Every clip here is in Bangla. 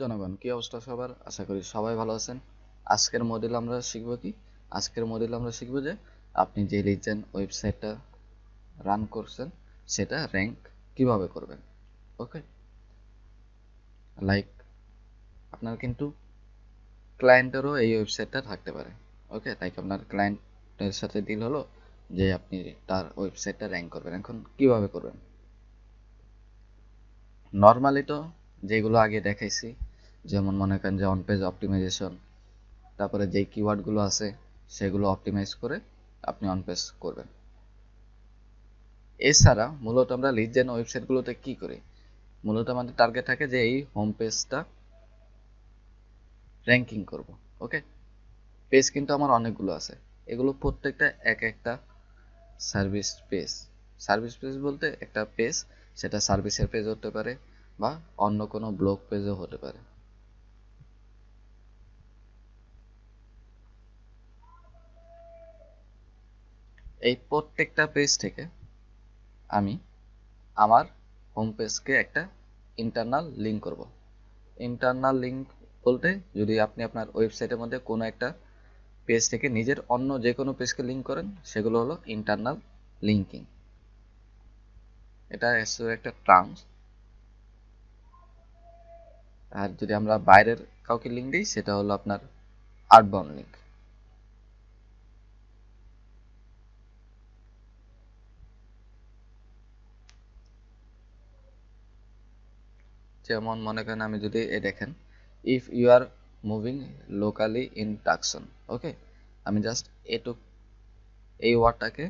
জনগণ, কি অবস্থা সবার? আশা করি সবাই ভালো আছেন। আজকের মডিউল আমরা শিখব কি? আজকের মডিউল আমরা শিখব যে আপনি যে লিজেন্ড ওয়েবসাইটটা রান করছেন সেটা র্যাঙ্ক কিভাবে করবেন। ওকে, লাইক আপনার কিন্তু ক্লায়েন্টেরও এই ওয়েবসাইটটা থাকতে পারে। ওকে, লাইক আপনার ক্লায়েন্টের সাথে ডিল হলো যে আপনি তার ওয়েবসাইটটা র্যাঙ্ক করবেন। এখন কিভাবে করবেন? নর্মালি তো যেগুলো আগে দেখাইছি, যেমন মনে করেন যে অন পেজ অপটিমাইজেশন, তারপরে যে কিওয়ার্ডগুলো আছে সেগুলো অপটিমাইজ করে আপনি অন পেজ করবেন। এছাড়া মূলত আমরা লিড জেন ওয়েবসাইটগুলোতে কি করি, মূলত আমাদের টার্গেট থাকে যে এই হোম পেজটা র্যাঙ্কিং করব। ওকে, পেজ কিন্তু আমার অনেকগুলো আছে, এগুলো প্রত্যেকটা এক একটা সার্ভিস পেজ। সার্ভিস পেজ বলতে একটা পেজ, সেটা সার্ভিসের পেজ হতে পারে বা অন্য কোনো ব্লগ পেজও হতে পারে। এই প্রত্যেকটা পেজ থেকে আমি আমার হোম পেজকে একটা ইন্টারনাল লিঙ্ক করব। ইন্টারনাল লিঙ্ক বলতে, যদি আপনি আপনার ওয়েবসাইটের মধ্যে কোনো একটা পেজ থেকে নিজের অন্য যে কোনো পেজকে লিঙ্ক করেন, সেগুলো হলো ইন্টারনাল লিঙ্কিং। এটা একটা টার্মস। আর যদি আমরা বাইরের কাউকে লিঙ্ক দিই, সেটা হলো আপনার আউটবাউন্ড লিঙ্ক। যেমন মনে করেন আমি যদি দেখেন, if you are moving locally in Tucson, okay, আমি জাস্ট এটুক এই ওয়ার্ডটাকে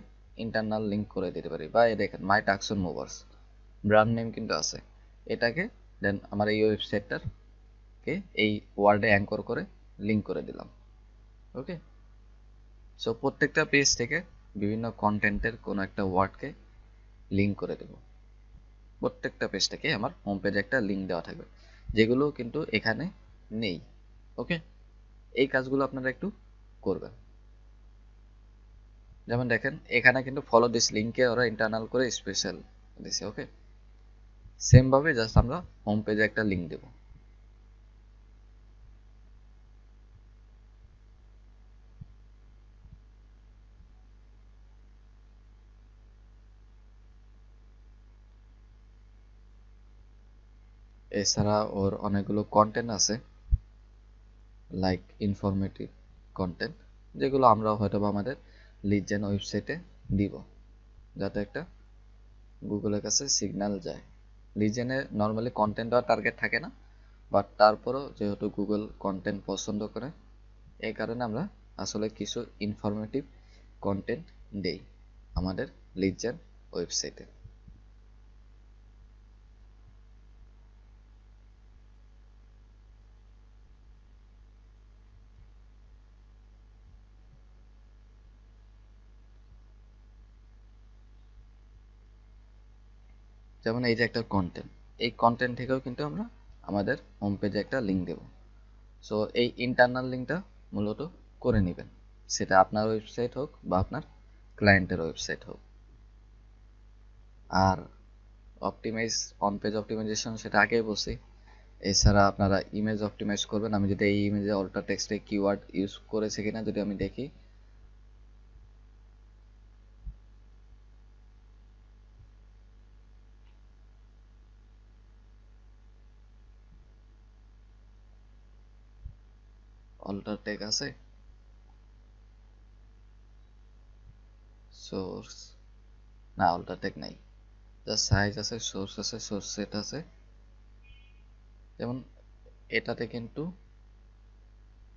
ইন্টারনাল লিঙ্ক করে দিতে পারি। বা দেখেন মাই টাকসন মুভার্স ব্র্যান্ড নেম কিন্তু আছে, এটাকে দেন আমার এই ওয়েবসাইটটার কে এই ওয়ার্ডে অ্যাঙ্কর করে লিঙ্ক করে দিলাম। ওকে, সো প্রত্যেকটা পেজ থেকে বিভিন্ন কন্টেন্টের কোনো একটা ওয়ার্ডকে লিঙ্ক করে দেব। প্রত্যেকটা পেজ থেকে আমার হোম পেজে একটা লিঙ্ক দেওয়া থাকবে, যেগুলো কিন্তু এখানে নেই। ওকে, এই কাজগুলো আপনারা একটু করবেন। যেমন দেখেন এখানে কিন্তু ফলো দিস লিঙ্কে ওরা ইন্টারনাল করে স্পেশাল দিছে। ওকে, সেম ভাবে জাস্ট আমরা হোম পেজে একটা লিঙ্ক দেব। এছাড়া ওর অনেকগুলো কন্টেন্ট আছে, লাইক ইনফরমেটিভ কন্টেন্ট, যেগুলো আমরা হয়তো বা আমাদের লিড জেন ওয়েবসাইটে দিব, যাতে একটা গুগলের কাছে সিগন্যাল যায়। লিড জেনে নর্মালি কন্টেন্ট দেওয়ার টার্গেট থাকে না, বাট তারপরও যেহেতু গুগল কন্টেন্ট পছন্দ করে, এই কারণে আমরা আসলে কিছু ইনফরমেটিভ কন্টেন্ট দেই আমাদের লিড জেন ওয়েবসাইটে। যেমন এই যে একটা কন্টেন্ট, এই কন্টেন্ট থেকেও কিন্তু আমরা আমাদের হোম পেজে একটা লিঙ্ক দেব। সো এই ইন্টারনাল লিঙ্কটা মূলত করে নেবেন, সেটা আপনার ওয়েবসাইট হোক বা আপনার ক্লায়েন্টের ওয়েবসাইট হোক। আর অপটিমাইজ অন পেজ অপটিমাইজেশন সেটা আগেই বলছি। এছাড়া আপনারা ইমেজ অপটিমাইজ করবেন। আমি যদি এই ইমেজে অল্টার টেক্সটে কিওয়ার্ড ইউজ করেছে কিনা যদি আমি দেখি, অল্টার টেক আছে, সোর্স না, অল্টার টেক নাই, জাস্ট সাইজ আছে, সোর্স আছে, সোর্স সেট আছে। যেমন এটাতে কিন্তু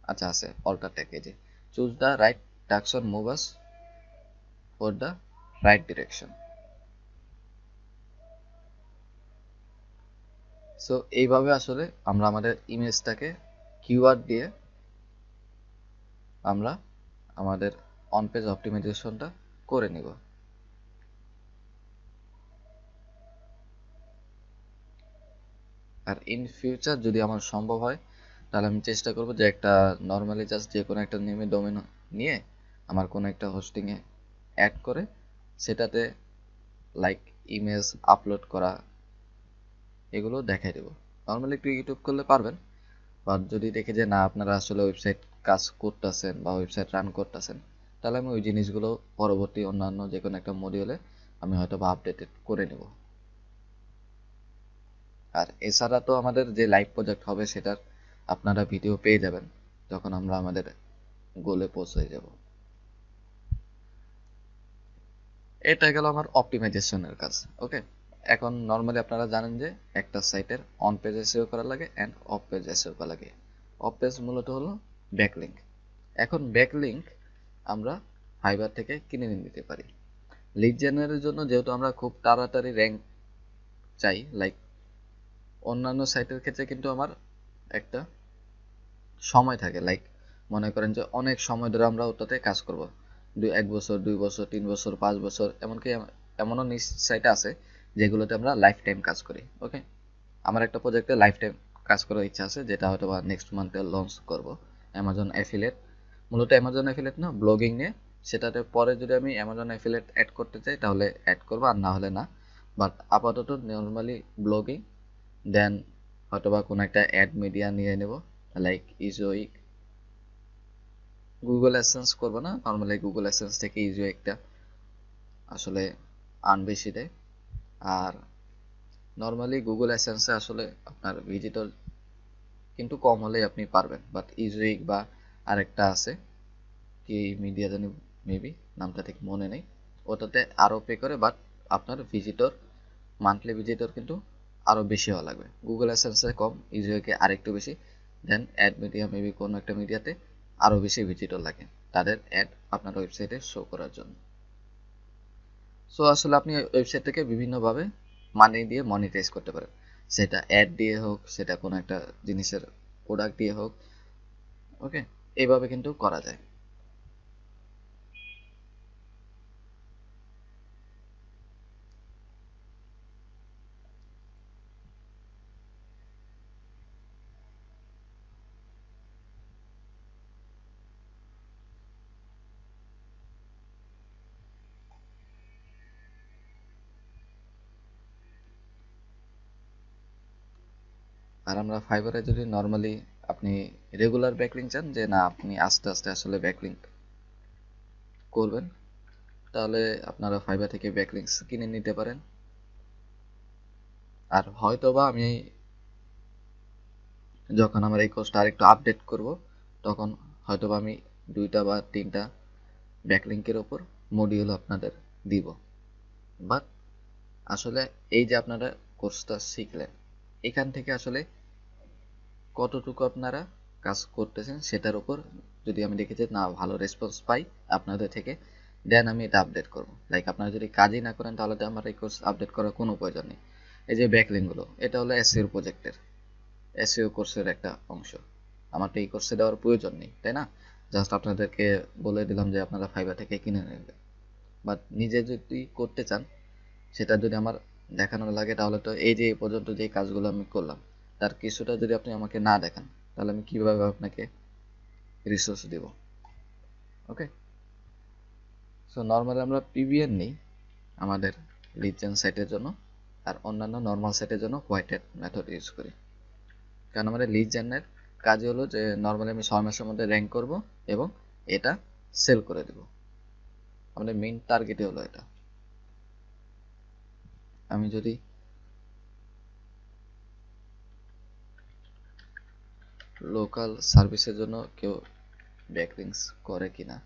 আচ্ছা আছে অল্টার টেক। এই যে choose the right action move us for the right direction. So এইভাবে আসলে আমরা আমাদের ইমেজটাকে কিওয়ার্ড দিয়ে আমরা আমাদের অন পেজ অপটিমাইজেশনটা করে নিব। আর ইন ফিউচার যদি আমার সম্ভব হয়, তাহলে আমি চেষ্টা করব যে একটা নর্মালি জাস্ট যে কোনো একটা নেমে ডোমেন নিয়ে আমার কোনো একটা হোস্টিংয়ে অ্যাড করে সেটাতে লাইক ইমেজ আপলোড করা, এগুলো দেখাই দেবো। নর্মালি একটু ইউটিউব করলে পারবেন, বা যদি দেখি যে না আপনারা আসলে ওয়েবসাইট কাজ করতেছেন বা ওয়েবসাইট রান করতেছেন, তাহলে আমি ওই জিনিসগুলো পরবর্তী অন্যান্য যে কোনো একটা মডিউলে আমি হয়তো বা আপডেটেড করে নেব। আর এছাড়া তো আমাদের যে লাইভ প্রজেক্ট হবে সেটার আপনারা ভিডিও পেয়ে যাবেন যখন আমরা আমাদের গোলে পৌঁছে যাব। এটা গেল আমার অপটিমাইজেশনের কাজ। ওকে, এখন নর্মালি আপনারা জানেন যে একটা সাইটের অন পেজ এসইও করা লাগে অ্যান্ড অফ পেজ এসইও করা লাগে। অফ পেজ মূলত হলো ব্যাকলিঙ্ক। এখন ব্যাকলিঙ্ক আমরা ফাইবার থেকে কিনে নিতে পারি। লিড জেনারেটের জন্য যেহেতু আমরা খুব তাড়াতাড়ি র্যাঙ্ক চাই, লাইক অন্যান্য সাইটের ক্ষেত্রে কিন্তু আমার একটা সময় থাকে, লাইক মনে করেন যে অনেক সময় ধরে আমরা ওটাতে কাজ করব, 1 বছর 2 বছর 3 বছর 5 বছর, এমনকি এমনও নিজ সাইট আছে যেগুলোতে আমরা লাইফ টাইম কাজ করি। ওকে, আমার একটা প্রজেক্টে লাইফ টাইম কাজ করার ইচ্ছা আছে, যেটা হয়তো বা নেক্সট মান্থে লঞ্চ করব। অ্যামাজন অ্যাফিলিয়েট, মূলত অ্যামাজন অ্যাফিলিয়েট না, ব্লগিং নিয়ে। সেটাতে পরে যদি আমি অ্যামাজন অ্যাফিলিয়েট অ্যাড করতে চাই তাহলে অ্যাড করবো, আর না হলে না। বাট আপাতত নর্মালি ব্লগিং, দেন হয়তোবা কোনো একটা অ্যাড মিডিয়া নিয়ে নেব, লাইক ইজোইক। গুগল অ্যাডসেন্স করবো না, নর্মালি গুগল অ্যাডসেন্স থেকে ইজিও একটা আসলে আর্ন বেশি দেয়। আর নর্মালি গুগল অ্যাডসেন্সে আসলে আপনার ভিজিটর কিন্তু কম হলেই আপনি পারবেন, বাট ইজোইক বা আরেকটা আছে কি মিডিয়া জানি, মেবি নামটা ঠিক মনে নেই, ওটাতে আরও পে করে, বাট আপনার ভিজিটর, মান্থলি ভিজিটর কিন্তু আরও বেশি হওয়া লাগবে। গুগল অ্যাডসেন্সে কম, ইজিওকে আরেকটু বেশি, দেন অ্যাড মিডিয়া মেবি কোনো একটা মিডিয়াতে আরও বেশি ভিজিটর লাগে তাদের অ্যাড আপনার ওয়েবসাইটে শো করার জন্য। সো আসলে আপনি ওয়েবসাইট থেকে বিভিন্নভাবে মানি দিয়ে মনিটাইজ করতে পারেন, সেটা অ্যাড দিয়ে হোক, সেটা কোনো একটা জিনিসের প্রোডাক্ট দিয়ে হোক। ওকে, এইভাবে কিন্তু করা যায়। আর আমরা ফাইবারে যদি নর্মালি আপনি রেগুলার ব্যাকলিংক চান, যে না আপনি আস্তে আস্তে আসলে ব্যাকলিংক করবেন, তাহলে আপনারা ফাইবার থেকে ব্যাকলিংকস কিনে নিতে পারেন। আর হয়তোবা আমি যখন আমার এই কোর্সটা আরেকটু আপডেট করব, তখন হয়তোবা আমি 2টা বা 3টা ব্যাকলিংকের ওপর মডিউল আপনাদের দিব। বাট আসলে এই যে আপনারা কোর্সটা শিখলেন, এখান থেকে আসলে কতটুকু আপনারা কাজ করতেছেন সেটার উপর যদি আমি দেখি যে না ভালো রেসপন্স পাই আপনাদের থেকে, দেন আমি এটা আপডেট করব। লাইক আপনারা যদি কাজই না করেন তাহলে তো আমার এই কোর্স আপডেট করার কোনো প্রয়োজন নেই। এই যে ব্যাকলিংকগুলো, এটা হলো এসইও প্রজেক্টের, এসইও কোর্সের একটা অংশ। আমার তো এই কোর্সে দেওয়ার প্রয়োজন নেই, তাই না? জাস্ট আপনাদেরকে বলে দিলাম যে আপনারা ফাইবার থেকে কিনে নেবেন। বাট নিজে যদি করতে চান, সেটা যদি আমার দেখানো লাগে, তাহলে তো এই যে এই পর্যন্ত যে কাজগুলো আমি করলাম তার কিছুটা যদি আপনি আমাকে না দেখান, তাহলে আমি কিভাবে আপনাকে রিসোর্স দেব? ওকে, সো নর্মালি আমরা পিভিএন নেই আমাদের লিড জেন সাইটের জন্য, আর অন্যান্য নর্মাল সাইটের জন্য হোয়াইট হ্যাট মেথড ইউজ করি। কারণ আমাদের লিড জেনের কাজ হলো যে নর্মালি আমি 6 মাসের মধ্যে র্যাঙ্ক করব এবং এটা সেল করে দেব। আমাদের মেইন টার্গেটই হলো এটা। আমি যদি লোকাল সার্ভিসের জন্য কেউ ব্যাকলিংকস করে কিনা,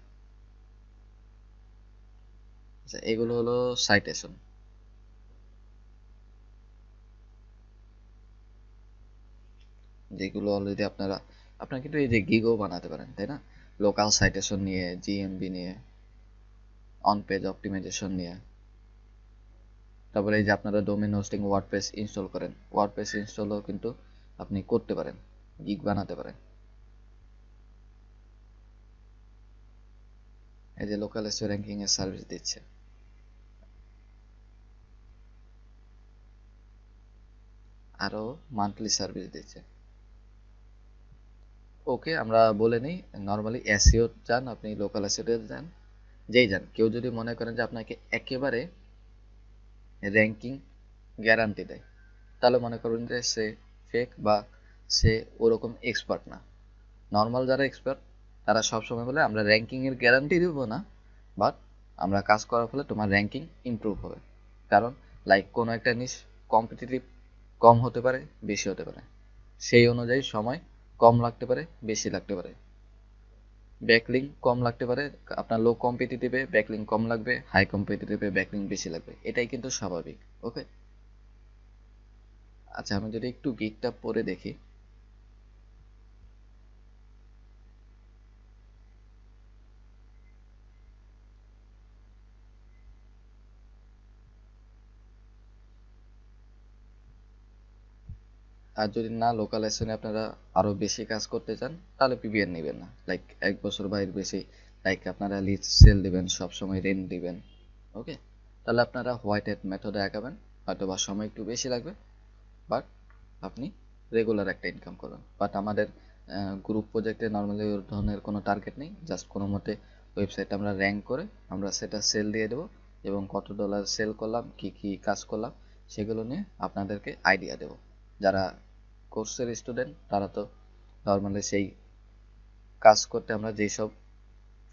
আচ্ছা এগুলো হলো সাইটেশন। যেগুলো অলরেডি আপনারা কিন্তু এই যে গিগও বানাতে পারেন, তাই না? লোকাল সাইটেশন নিয়ে, জিএমবি নিয়ে, অন পেজ অপটিমাইজেশন নিয়ে। তারপরে এই যে আপনারা ডোমেন হোস্টিং ওয়ার্ডপ্রেস ইনস্টল করেন, ওয়ার্ডপ্রেস ইনস্টলও কিন্তু আপনি করতে পারেন, গিগ বানাতে পারেন। এই যে লোকাল এসইও র্যাঙ্কিং এর সার্ভিস দিচ্ছে, আরো মান্থলি সার্ভিস দিচ্ছে। ওকে, আমরা বলে নিই, নর্মালি এসইও যান, আপনি লোকাল এসইও যান, যেই যান, কেউ যদি মনে করেন যে আপনাকে একেবারে র্যাঙ্কিং গ্যারান্টি দেয়, তাহলে মনে করুন যে সে ফেক বা সে ওরকম এক্সপার্ট না। নর্মাল যারা এক্সপার্ট তারা সবসময় বলে আমরা র্যাঙ্কিংয়ের গ্যারান্টি দিব না, বাট আমরা কাজ করার ফলে তোমার র্যাঙ্কিং ইমপ্রুভ হবে। কারণ লাইক কোনো একটা নিশ কম্পিটিটিভ কম হতে পারে, বেশি হতে পারে, সেই অনুযায়ী সময় কম লাগতে পারে, বেশি লাগতে পারে। ব্যাকলিং কম লাগতে পারে, আপনার লো কম্পিটিটিভে ব্যাকলিং কম লাগবে, হাই কম্পিটিটিভে ব্যাকলিং বেশি লাগবে, এটাই কিন্তু স্বাভাবিক। ওকে, আচ্ছা আমি যদি একটু গিকটা পরে দেখি, আর যদি না লোকাল এসনে আপনারা আরো বেশি কাজ করতে চান তাহলে পিবিএন নেবেন না, লাইক 1 বছর বা এর বেশি, লাইক আপনারা লিজ সেল দিবেন, সবসময় রেন্ট দিবেন। ওকে, তাহলে আপনারা হোয়াইট হ্যাট মেথডে আঁকাবেন, হয়তো বা সময় একটু বেশি লাগবে, বাট আপনি রেগুলার একটা ইনকাম করবেন। বাট আমাদের গ্রুপ প্রজেক্টে নর্মালি ওর ধরনের কোনো টার্গেট নেই, জাস্ট কোনো মতে ওয়েবসাইট আমরা র্যাঙ্ক করে আমরা সেটা সেল দিয়ে দেবো, এবং কত ডলার সেল করলাম, কি কি কাজ করলাম, সেগুলো নিয়ে আপনাদেরকে আইডিয়া দেবো। যারা কোর্সের স্টুডেন্ট তারা তো নর্মালি সেই কাজ করতে আমরা যেই সব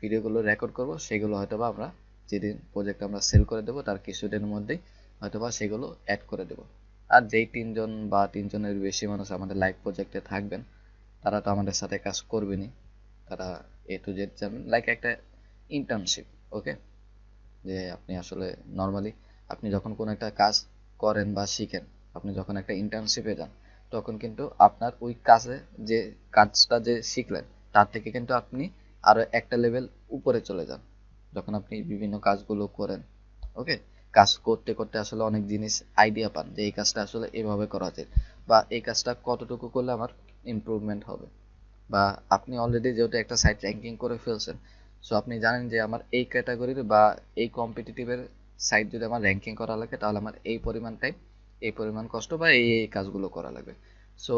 ভিডিওগুলো রেকর্ড করব সেগুলো হয়তোবা আমরা যেদিন প্রজেক্ট আমরা সেল করে দেবো তার কিছুদিনের মধ্যেই হয়তোবা সেগুলো অ্যাড করে দেবো। আর যেই 3 জন বা 3 জনের বেশি মানুষ আমাদের লাইভ প্রজেক্টে থাকবেন তারা তো আমাদের সাথে কাজ করবেনই, তারা এ টু জেড যাবেন, লাইক একটা ইন্টার্নশিপ। ওকে, যে আপনি আসলে নর্মালি আপনি যখন কোনো একটা কাজ করেন বা শিখেন, আপনি যখন একটা ইন্টার্নশিপে যান তখন কিন্তু আপনার ওই কাজে যে কাজটা যে শিখলেন তার থেকে কিন্তু আপনি আরো একটা লেভেল উপরে চলে যান যখন আপনি বিভিন্ন কাজগুলো করেন। ওকে, কাজ করতে করতে আসলে অনেক জিনিস আইডিয়া পান যে এই কাজটা আসলে এভাবে করা যায়, বা এই কাজটা কতটুকু করলে আমার ইমপ্রুভমেন্ট হবে। বা আপনি অলরেডি যেহেতু একটা সাইট র্যাঙ্কিং করে ফেলছেন, সো আপনি জানেন যে আমার এই ক্যাটাগরির বা এই কম্পিটিটিভের সাইট যদি আমার র্যাঙ্কিং করা লাগে তাহলে আমার এই পরিমাণ টাইম, এই পরিমাণ কষ্ট বা এই কাজগুলো করা লাগবে। সো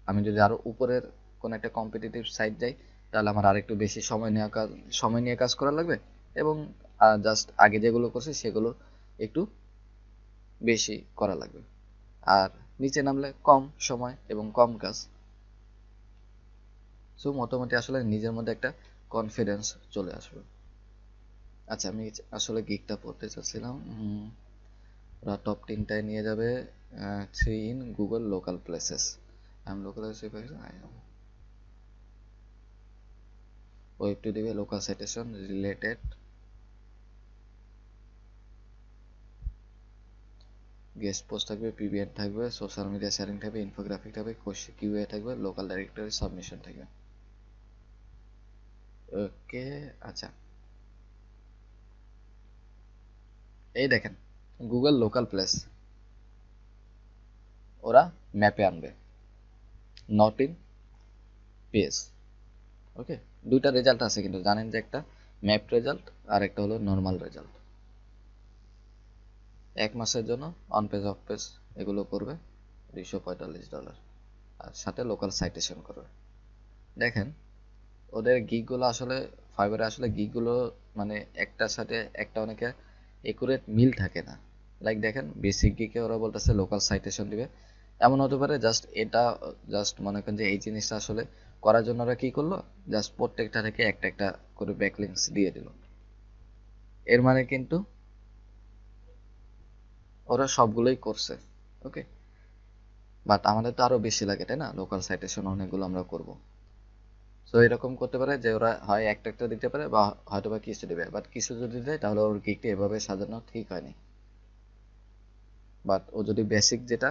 আমি যদি আরো উপরের কোনো একটা কম্পিটিটিভ সাইট যাই তাহলে আমার আরেকটু বেশি সময় নিয়ে কাজ করা লাগবে, এবং জাস্ট আগে যেগুলো করছি সেগুলো একটু বেশি করা লাগবে। আর নিচে নামলে কম সময় এবং কম কাজ। সো মোটামুটি আসলে নিজের মধ্যে একটা কনফিডেন্স চলে আসবে। আচ্ছা আমি আসলে গিকটা পড়তে চাচ্ছিলাম, ওরা টপ 10টায় নিয়ে যাবে, 3 in Google local places. I am local web two দিবে, local citation related, guest post থাকবে, পিবিএন থাকবে, সোশ্যাল মিডিয়া শেয়ারিং থাকবে, ইনফোগ্রাফিক থাকবে, কিউএ থাকবে, লোকাল ডাইরেক্টরি সাবমিশন থাকবে। ওকে, আচ্ছা এই দেখেন গুগল লোকাল প্লেস ওরা ম্যাপে আনবে, নট ইন পেজ। ওকে, দুইটা রেজাল্ট আছে কিন্তু জানেন যে একটা ম্যাপ রেজাল্ট আর একটা হলো নর্মাল রেজাল্ট। 1 মাসের জন্য অন পেজ অফ পেজ এগুলো করবে $245, আর সাথে লোকাল সাইটেশন করবে। দেখেন ওদের গিকগুলো আসলে ফাইবারে আসলে গিকগুলো মানে একটার সাথে একটা অনেকে একুরেট মিল থাকে না। লাইক দেখেন বেসিক গিকে ওরা বলতেছে লোকাল সাইটেশন দিবে, এমন হতে পারে জাস্ট এটা জাস্ট মনে করেন যে এই জিনিসটা আসলে করার জন্য ওরা কি করলো, জাস্ট প্রত্যেকটা থেকে একটা একটা করে ব্যাকলিংস দিয়ে দিল, এর মানে কিন্তু ওরা সবগুলোই করছে। ওকে, বাট আমাদের তো আরো বেশি লাগে তাই না, লোকাল সাইটেশন অনেকগুলো আমরা করব। সো এরকম করতে পারে যে ওরা হয় একটা একটা দিতে পারে বা হয়তো বা কিছু দেবে, বাট কিছু যদি দেয় তাহলে ওর গিকটা এভাবে সাজানো ঠিক হয়নি। বাট ও যদি বেসিক যেটা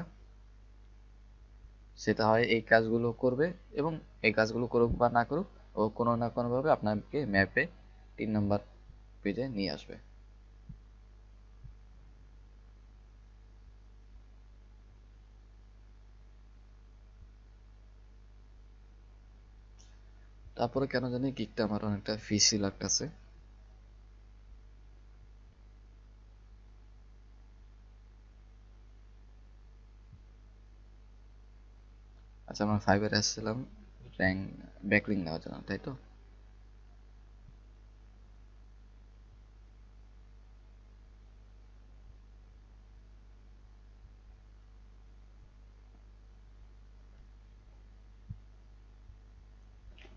সেটা হয় এই কাজগুলো করবে, এবং এই কাজগুলো করুক বা না করুক ও কোনো না কোনো ভাবে আপনাকে ম্যাপে 3 নম্বর পেজে নিয়ে আসবে। তারপরে কেন জানি গিকটা আমার অনেকটা ফিসি লাগতেছে। আচ্ছা আমরা ফাইবারে আসছিলাম র্যাঙ্ক ব্যাকলিং নেওয়ার জন্য, তাই তো?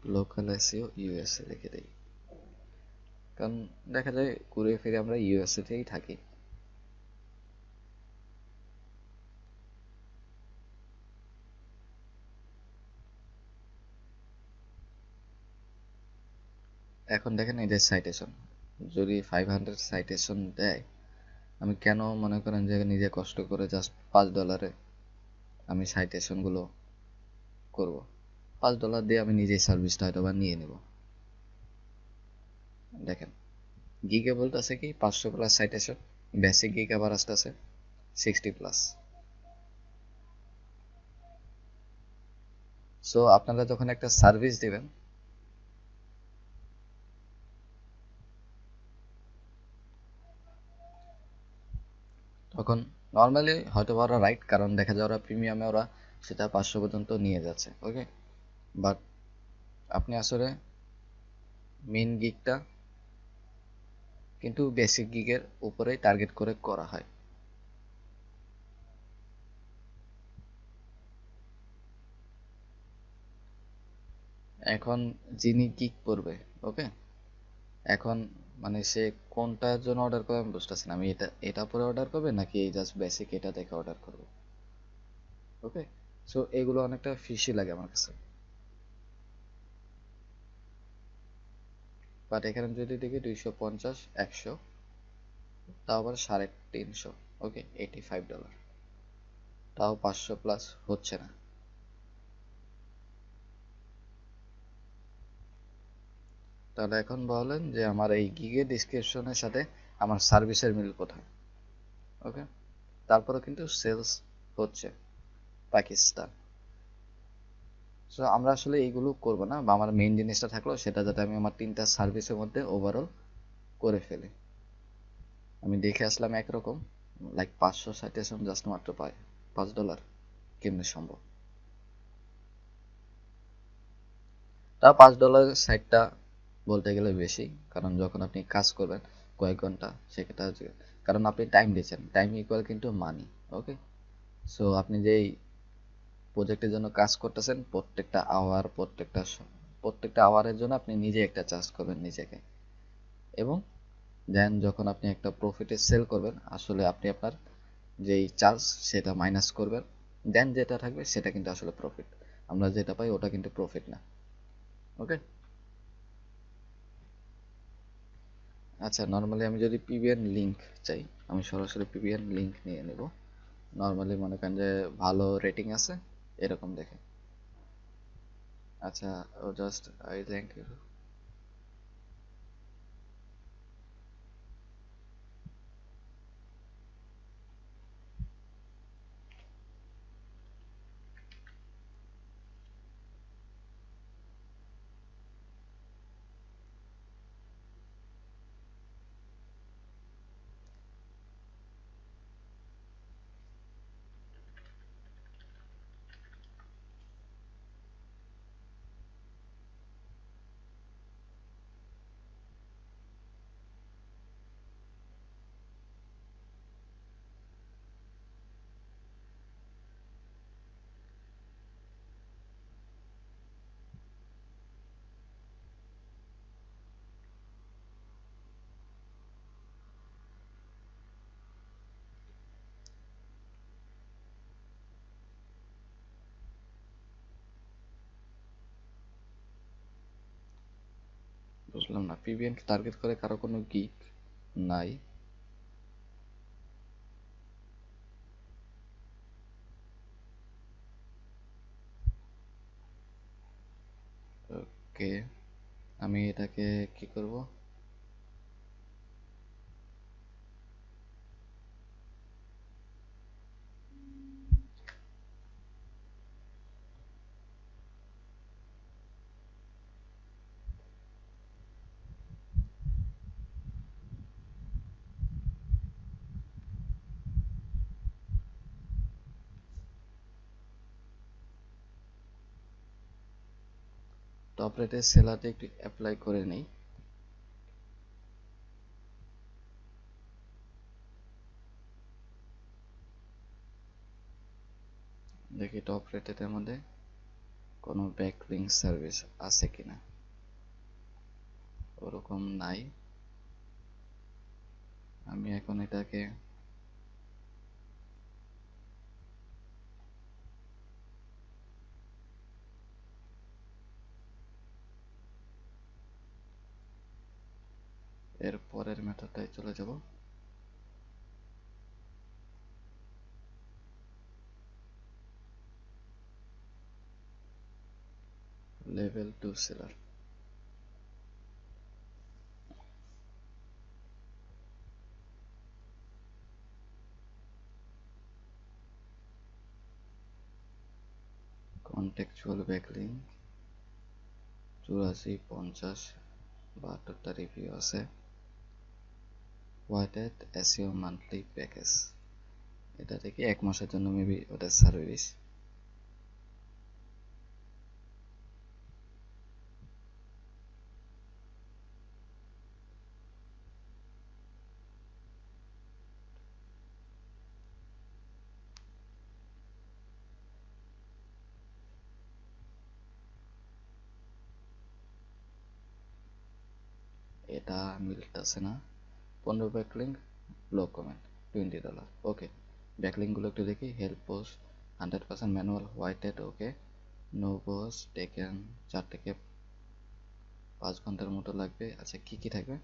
লোকাল এসইও ইউএসএ রেখে দেই, কারণ দেখা যায় ঘুরে ফিরে আমরা ইউএসএ তেই থাকি। এখন দেখেন এই যে সাইটেশন, যদি 500 সাইটেশন দেয়, আমি কেন মনে করেন যে নিজে কষ্ট করে জাস্ট $5 আমি সাইটেশনগুলো করব, $5 দিয়ে আমি নিজেই সার্ভিসটা হয়তো বা নিয়ে নেব। দেখেন গিগে বলতেছে কি 500+ সাইটেশন, বেসিক গিগ আবার আসতেছে 60+। সো আপনারা যখন একটা সার্ভিস দিবেন, তখন নর্মালি হয়তো ওরা রাইট, কারণ দেখা যায় ওরা প্রিমিয়ামে ওরা সেটা 500 পর্যন্ত নিয়ে যাচ্ছে, ওকে। বাট আপনি আসলে মেইন গিগটা কিন্তু বেসিক গিগের উপরেই টার্গেট করে করা হয়। এখন যিনি গিগ করবে, ওকে, এখন মানে সে কোনটার জন্য অর্ডার করবে আমি বুঝতেছি না, আমি এটা পরে অর্ডার করবে নাকি এই জাস্ট বেসিক এটা দেখে অর্ডার করবে, ওকে। সো এগুলো অনেকটা ফিশি লাগে আমার কাছে। বাট এখানে যদি দেখি 250, 100, তাও আবার 350, ওকে, $85, তাও 500+ হচ্ছে না। তাহলে এখন বলেন যে আমার এই গিগের ডিসক্রিপশনের সাথে আমার সার্ভিসের মিল কোথায়, ওকে। তারপরে কিন্তু সেলস হচ্ছে পাকিস্তান। সো আমরা আসলে এইগুলো করব না, বা আমার মেইন জিনিসটা থাকলো সেটা যাতে আমি আমার 3টা সার্ভিসের মধ্যে ওভারঅল করে ফেলি। আমি দেখে আসলাম একরকম, লাইক 500 সাইটেশন জাস্ট মাত্র পায় $5, কেমনে সম্ভব? তা $5 সাইটটা বলতে গেলে বেশি, কারণ যখন আপনি কাজ করবেন কয়েক ঘন্টা, সেটা হচ্ছে, কারণ আপনি টাইম দিচ্ছেন, টাইম ইকুয়াল কিন্তু মানি, ওকে। সো আপনি যেই প্রজেক্টের জন্য কাজ করতেছেন, প্রত্যেকটা আওয়ারের জন্য আপনি নিজে একটা চার্জ করবেন নিজেকে, এবং দেন যখন আপনি একটা প্রফিটে সেল করবেন, আসলে আপনি আপনার যেই চার্জ সেটা মাইনাস করবেন, দেন যেটা থাকবে সেটা কিন্তু আসলে প্রফিট। আমরা যেটা পাই ওটা কিন্তু প্রফিট না, ওকে। আচ্ছা, নর্মালি আমি যদি পিবিএন লিংক চাই, আমি সরাসরি পিবিএন লিংক নিয়ে নেব। নর্মালি মনে করেন যে ভালো রেটিং আছে এরকম দেখে। আচ্ছা, ও জাস্ট আই থ্যাংক ইউ। বুঝলাম না, পিবিএন টার্গেট করে কারো কোনো গিগ নাই? ওকে, আমি এটাকে কি করব? টপ রেটের সেলাতে একটু অ্যাপ্লাই করে নেই। দেখি টপ রেটের মধ্যে কোনো ব্যাকলিংক সার্ভিস আছে কিনা, ওরকম নাই। আমি এখন এটাকে এর পরের মেথডটায় চলে যাব। লেভেল 2 সেলার, কন্টেক্সচুয়াল ব্যাকলিংক 84, 50, 72টা রিভিউ আছে। হোয়াইট এসইও মান্থলি প্যাকেজ, এটা থেকে 1 মাসের জন্য মেবি ওটা সার্ভিস। এটা মিলতেছে না। 15 ব্যাকলিংক, ব্লক কমেন্ট $20। ওকে, ব্যাকলিংকগুলো একটু দেখি। হেল্প পোস্ট 100% ম্যানুয়াল, হোয়াইটেড ওকে, নো পোস্ট টেকেন 4 থেকে 5 ঘন্টার মতো লাগবে। আচ্ছা, কি কি থাকবে?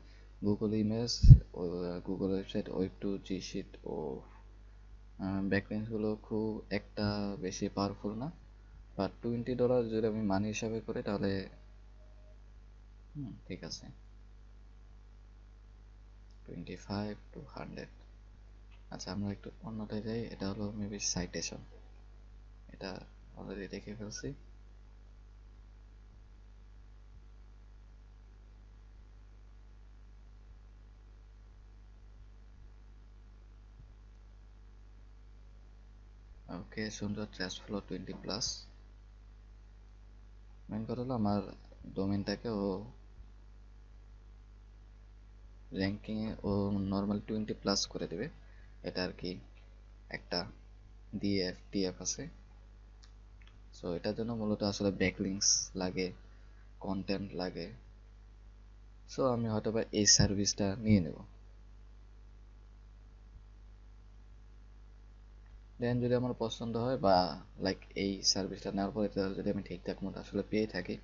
Google image, Google website, web two, G sheet ও ব্যাকলিংকগুলো খুব একটা বেশি পাওয়ারফুল না, বাট $20 যদি আমি মানি হিসাবে করি তাহলে ঠিক আছে। 25 to 100। আচ্ছা, আমরা একটু অন্যটায় যাই। এটা হলো মেবি সাইটেশন, এটা অলরেডি দেখে ফেলছি। ওকে, সুন্দর, ট্রাস্ট ফ্লো 20+। মেন কথা হলো আমার ডোমেনটাকে ও র্যাঙ্কিংয়ে ও নর্মাল 20+ করে দেবে। এটা আর কি একটা ডিএফ টিএফ আছে। সো এটার জন্য মূলত আসলে ব্যাকলিংকস লাগে, কন্টেন্ট লাগে। সো আমি হয়তো বা এই সার্ভিসটা নিয়ে নেব। দেন যদি আমার পছন্দ হয় বা লাইক এই সার্ভিসটা নেওয়ার পরে যদি আমি ঠিকঠাক মতো আসলে পেয়ে থাকি,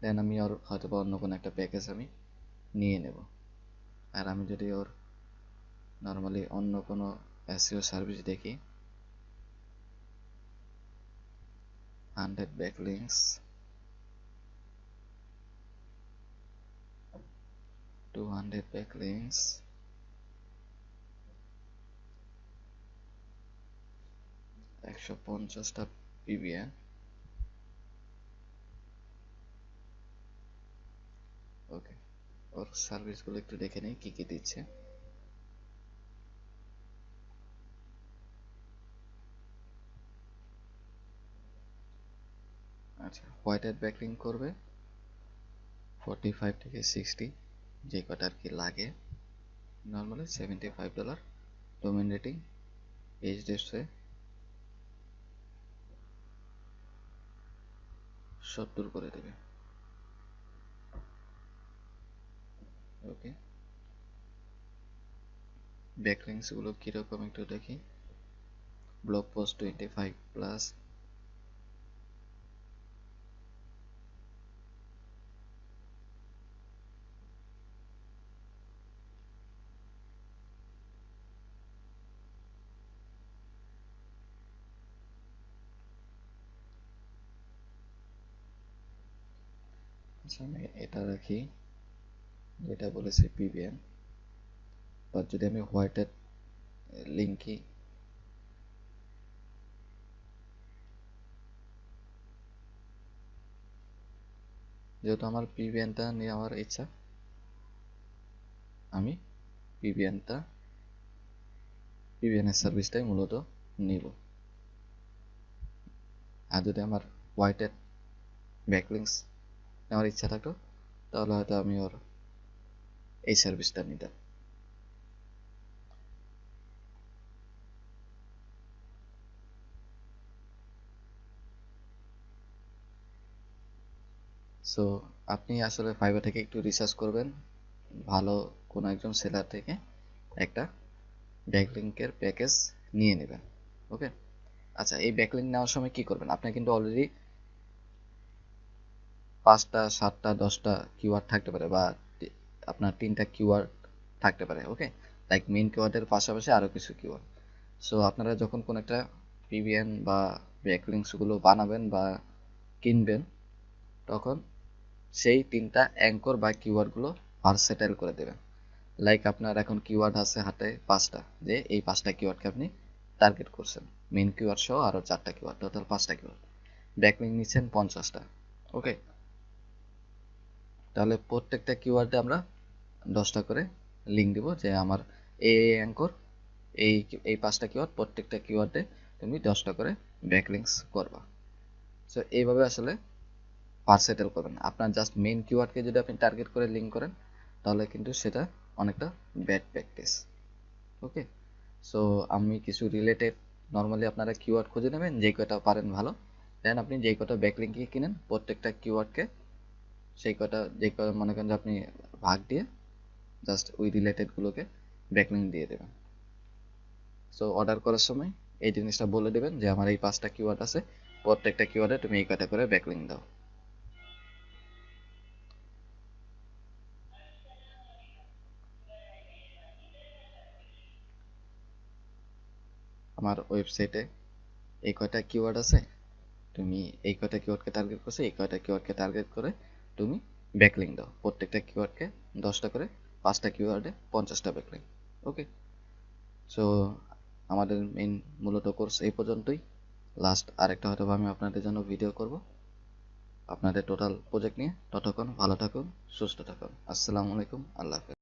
দেন আমি ওর হয়তো বা অন্য কোনো একটা প্যাকেজ আমি নিয়ে নেব। আর আমি যদি ওর নর্মালি অন্য কোনো এসইও সার্ভিস দেখি, 100 ব্যাকলিংকস, 200 ব্যাকলিংকস, 150টা পিবিএন। ওকে, ওর সার্ভিসগুলো একটু দেখে নেই কি কি দিচ্ছে। আচ্ছা, হোয়াইট হ্যাট ব্যাকলিংক করবে 45 থেকে 60, যে কটা আর কি লাগে। নর্মালি $75। ডোমেন রেটিং এইচডিএফসি 70 করে দেবে। ওকে, ব্যাকলিংকসগুলো কীরকম একটু দেখি। ব্লগ পোস্ট 25+, আচ্ছা আমি এটা রাখি যেটা বলেছি পিবিএন। বা যদি আমি হোয়াইট হ্যাট লিঙ্কই, যেহেতু আমার পিবিএনটা নেওয়ার ইচ্ছা, আমি পিবিএনের সার্ভিসটাই মূলত নিব। আর যদি আমার হোয়াইট হ্যাট ব্যাকলিংকস নেওয়ার ইচ্ছা থাকতো তাহলে হয়তো আমি ওর এই সার্ভিসটা নিতাম। সো আপনি আসলে ফাইবার থেকে একটু রিসার্চ করবেন, ভালো কোনো একজন সেলার থেকে একটা ব্যাকলিঙ্কের প্যাকেজ নিয়ে নেবেন। ওকে, আচ্ছা এই ব্যাকলিঙ্ক নেওয়ার সময় কি করবেন, আপনার কিন্তু অলরেডি 5টা 7টা 10টা কিওয়ার্ড থাকতে পারে, বা আপনার 3টা কিওয়ার্ড থাকতে পারে। ওকে, লাইক মেইন কিওয়ার্ডের পাশাপাশি আরও কিছু কিওয়ার্ড। সো আপনারা যখন কোনো একটা পিবিএন বা ব্যাকলিঙ্কসগুলো বানাবেন বা কিনবেন, তখন সেই 3টা অ্যাঙ্কর বা কিওয়ার্ডগুলো ভার্সেটাইল করে দেবেন। লাইক আপনার এখন কিওয়ার্ড আছে হাতে 5টা, যে এই 5টা কিওয়ার্ডকে আপনি টার্গেট করছেন, মেইন কিওয়ার্ড সহ আরও 4টা কিওয়ার্ড, টোটাল 5টা কিওয়ার্ড। ব্যাকলিঙ্ক নিচ্ছেন 50টা। ওকে, তাহলে প্রত্যেকটা কিওয়ার্ডে আমরা 10টা করে লিঙ্ক দিব, যে আমার এই অ্যাঙ্কর এই এই 5টা কিওয়ার্ড, প্রত্যেকটা কিওয়ার্ডে তুমি 10টা করে ব্যাকলিঙ্কস করবা। সো এইভাবে আসলে ভার্সেটাইল করবেন। আপনার জাস্ট মেইন কিওয়ার্ডকে যদি আপনি টার্গেট করে লিঙ্ক করেন, তাহলে কিন্তু সেটা অনেকটা ব্যাড প্র্যাকটিস। ওকে, সো আমি কিছু রিলেটেড, নর্মালি আপনারা কিওয়ার্ড খুঁজে নেবেন যে কয়টা পারেন ভালো, দেন আপনি যেই কয়টা ব্যাকলিঙ্কে কিনেন প্রত্যেকটা কিওয়ার্ডকে সেই কয়টা, যে কয়টা মনে করেন যে আপনি ভাগ দিয়ে জাস্ট ওই রিলেটেডগুলোকে ব্যাকলিঙ্ক দিয়ে দেবেন। সো অর্ডার করার সময় এই জিনিসটা বলে দেবেন যে আমার এই 5টা কিওয়ার্ড আছে, প্রত্যেকটা কিওয়ার্ডে তুমি এই কয়টা করে ব্যাকলিঙ্ক দাও। আমার ওয়েবসাইটে এই কয়টা কিওয়ার্ড আছে, তুমি এই কয়টা কিওয়ার্ডকে টার্গেট করছো, এই কয়টা কিওয়ার্ডকে টার্গেট করে তুমি ব্যাকলিঙ্ক দাও, প্রত্যেকটা কিওয়ার্ডকে 10টা করে, 5টা কিওয়ার্ডে 50টা ব্যাকলিঙ্ক। ওকে, সো আমাদের মেইন মূলত কোর্স এই পর্যন্তই। লাস্ট আরেকটা হয়তো আমি আপনাদের জন্য ভিডিও করব আপনাদের টোটাল প্রজেক্ট নিয়ে। ততক্ষণ ভালো থাকুন, সুস্থ থাকুন। আসসালামু আলাইকুম, আল্লাহ হাফেজ।